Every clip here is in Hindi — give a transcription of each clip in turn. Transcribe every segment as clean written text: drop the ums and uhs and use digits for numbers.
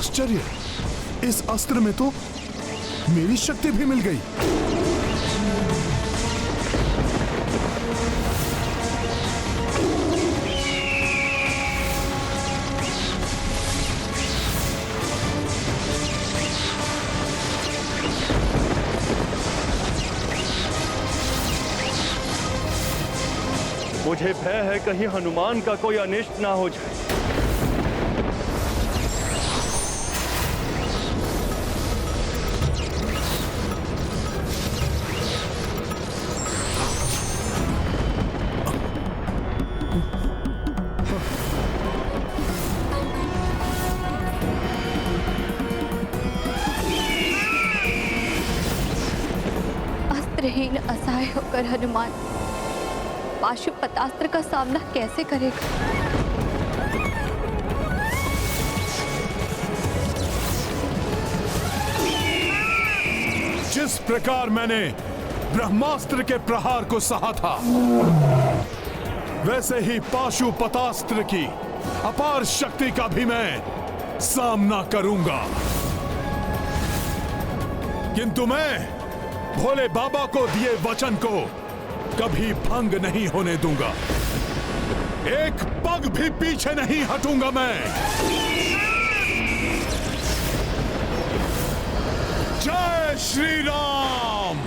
आश्चर्य, इस अस्त्र में तो मेरी शक्ति भी मिल गई। मुझे भय है कहीं हनुमान का कोई अनिष्ट ना हो जाए। अस्त्रहीन असहाय होकर हनुमान पाशुपतास्त्र का सामना कैसे करेगा? जिस प्रकार मैंने ब्रह्मास्त्र के प्रहार को सहा था, वैसे ही पाशुपतास्त्र की अपार शक्ति का भी मैं सामना करूंगा। किंतु मैं भोले बाबा को दिए वचन को कभी भंग नहीं होने दूंगा। एक पग भी पीछे नहीं हटूंगा मैं। जय श्री राम।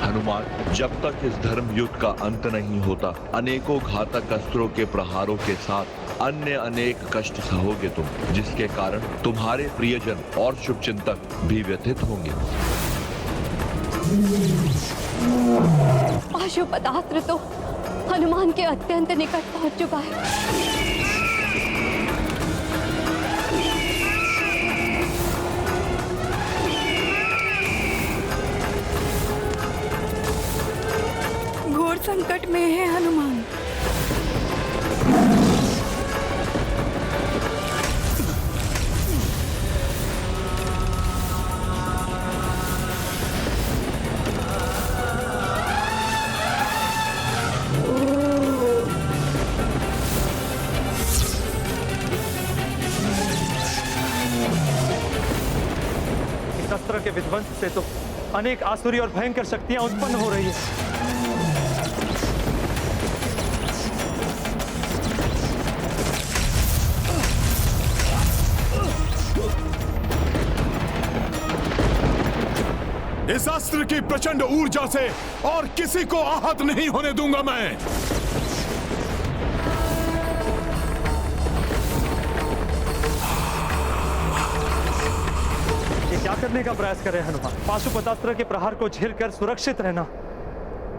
हनुमान, जब तक इस धर्म युद्ध का अंत नहीं होता, अनेकों घातक अस्त्रों के प्रहारों के साथ अन्य अनेक कष्ट सहोगे तुम, जिसके कारण तुम्हारे प्रियजन और शुभचिंतक भी व्यथित होंगे। पाशुपतास्त्र तो हनुमान के अत्यंत निकट पहुंच चुका है। घोर संकट में है हनुमान। अस्त्र के विध्वंस से तो अनेक आसुरी और भयंकर शक्तियां उत्पन्न हो रही है। इस अस्त्र की प्रचंड ऊर्जा से और किसी को आहत नहीं होने दूंगा मैं। क्या करने का प्रयास करें हनुमान? पाशुपतास्त्र के प्रहार को झेलकर सुरक्षित रहना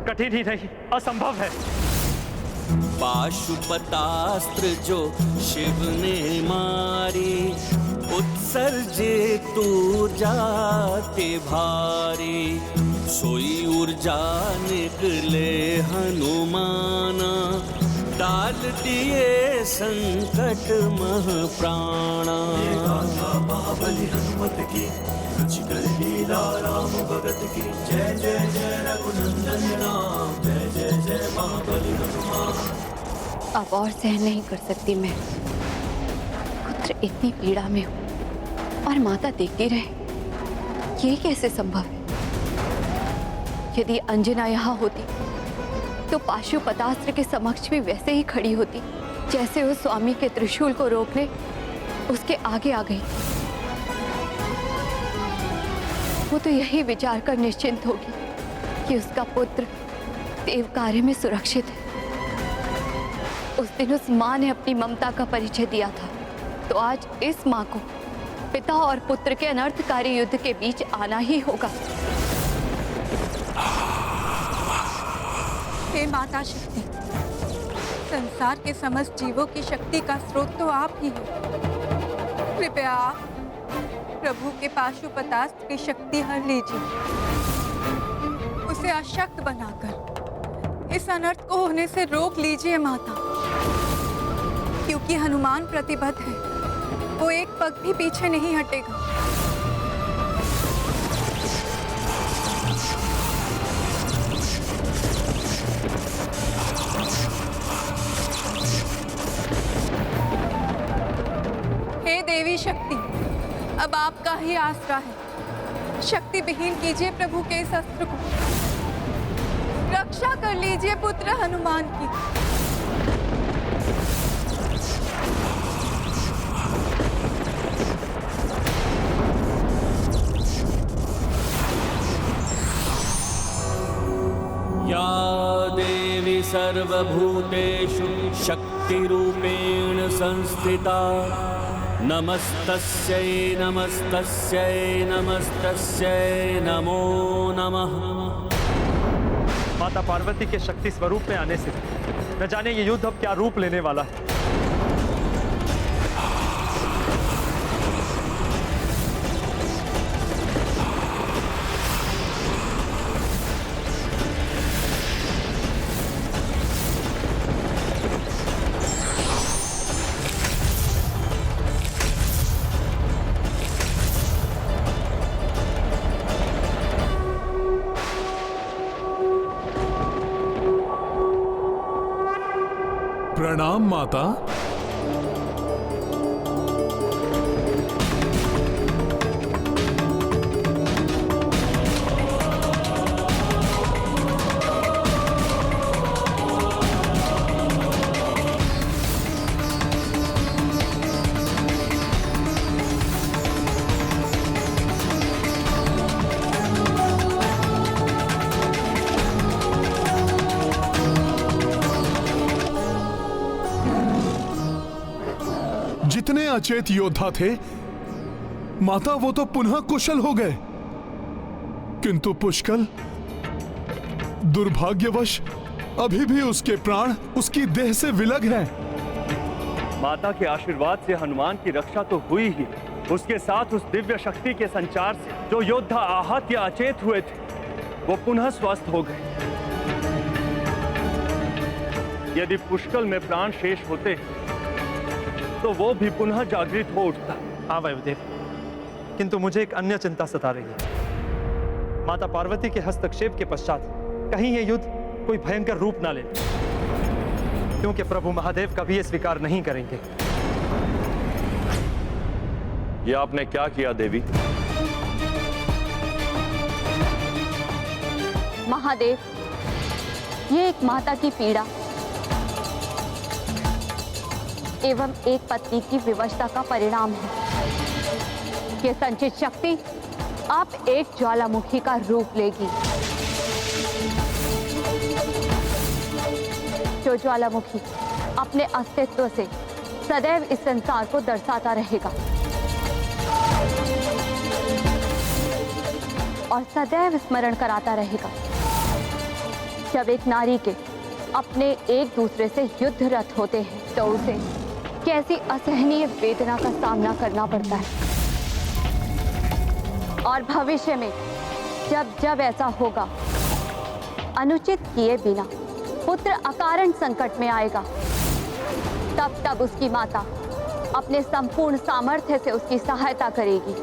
कठिन ही नहीं, असंभव है। पाशुपतास्त्र जो शिव ने मारी, उत्सर्जे ऊर्जा ते भारी। सोई ऊर्जा निकले हनुमाना, डाल दिए संकट मह प्राणा। महाबली हनुमत की, रुचिकर लीला राम भगत की। जय जय जय रघुनंदन राम, जय जय जय महाबली हनुमान। अब और सहन नहीं कर सकती मैं। पुत्र इतनी पीड़ा में हो और माता देखती रहे, ये कैसे संभव है? यदि अंजना यहाँ होती तो पाशुपतास्त्र के समक्ष भी वैसे ही खड़ी होती जैसे वो स्वामी के त्रिशूल को रोकने उसके आगे आ गई। वो तो यही विचार कर निश्चिंत होगी कि उसका पुत्र देव कार्य में सुरक्षित है। उस दिन उस माँ ने अपनी ममता का परिचय दिया था, तो आज इस माँ को पिता और पुत्र के अनर्थकारी युद्ध के बीच आना ही होगा। हे माता शक्ति, संसार के समस्त जीवों की शक्ति का स्रोत तो आप ही हो। कृपया आप प्रभु के पाशुपतास्त्र की शक्ति हर लीजिए, उसे अशक्त बनाकर इस अनर्थ को होने से रोक लीजिए माता। क्योंकि हनुमान प्रतिबद्ध है, वो एक पग भी पीछे नहीं हटेगा। हे देवी शक्ति, अब आपका ही आसरा है। शक्ति विहीन कीजिए प्रभु के इस अस्त्र को, रक्षा कर लीजिए पुत्र हनुमान की। या देवी सर्वभूतेषु शक्तिरूपेण संस्थिता नमस्तस्यै नमस्तस्यै नमस्तस्यै नमो नमः। माता पार्वती के शक्ति स्वरूप में आने से न जाने ये युद्ध अब क्या रूप लेने वाला है। प्रणाम माता। जितने अचेत योद्धा थे माता, वो तो पुनः कुशल हो गए, किंतु पुष्कल दुर्भाग्यवश अभी भी उसके प्राण उसकी देह से विलग हैं। माता के आशीर्वाद से हनुमान की रक्षा तो हुई ही, उसके साथ उस दिव्य शक्ति के संचार से जो योद्धा आहत या अचेत हुए थे वो पुनः स्वस्थ हो गए। यदि पुष्कल में प्राण शेष होते तो वो भी पुनः जागृत हो उठता। हाँ वायुदेव, किंतु मुझे एक अन्य चिंता सता रही है। माता पार्वती के हस्तक्षेप के पश्चात कहीं ये युद्ध कोई भयंकर रूप ना ले, क्योंकि प्रभु महादेव कभी ये स्वीकार नहीं करेंगे। ये आपने क्या किया देवी? महादेव, ये एक माता की पीड़ा एवं एक पत्नी की विवशता का परिणाम है। ये संचित शक्ति आप एक ज्वालामुखी का रूप लेगी, जो ज्वालामुखी अपने अस्तित्व से सदैव इस संसार को दर्शाता रहेगा और सदैव स्मरण कराता रहेगा जब एक नारी के अपने एक दूसरे से युद्धरत होते हैं तो उसे कैसी असहनीय वेदना का सामना करना पड़ता है। और भविष्य में जब जब ऐसा होगा, अनुचित किए बिना पुत्र अकारण संकट में आएगा, तब तब उसकी माता अपने संपूर्ण सामर्थ्य से उसकी सहायता करेगी।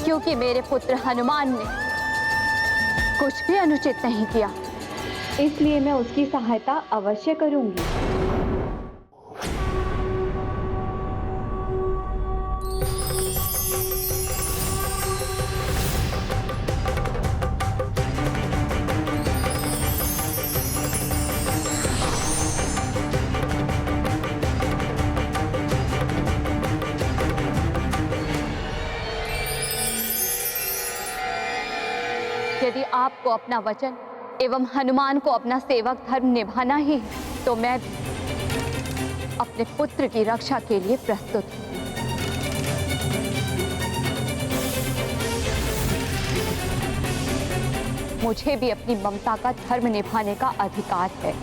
क्योंकि मेरे पुत्र हनुमान ने कुछ भी अनुचित नहीं किया, इसलिए मैं उसकी सहायता अवश्य करूंगी। यदि आपको अपना वचन एवं हनुमान को अपना सेवक धर्म निभाना ही है तो मैं भी अपने पुत्र की रक्षा के लिए प्रस्तुत हूं। मुझे भी अपनी ममता का धर्म निभाने का अधिकार है।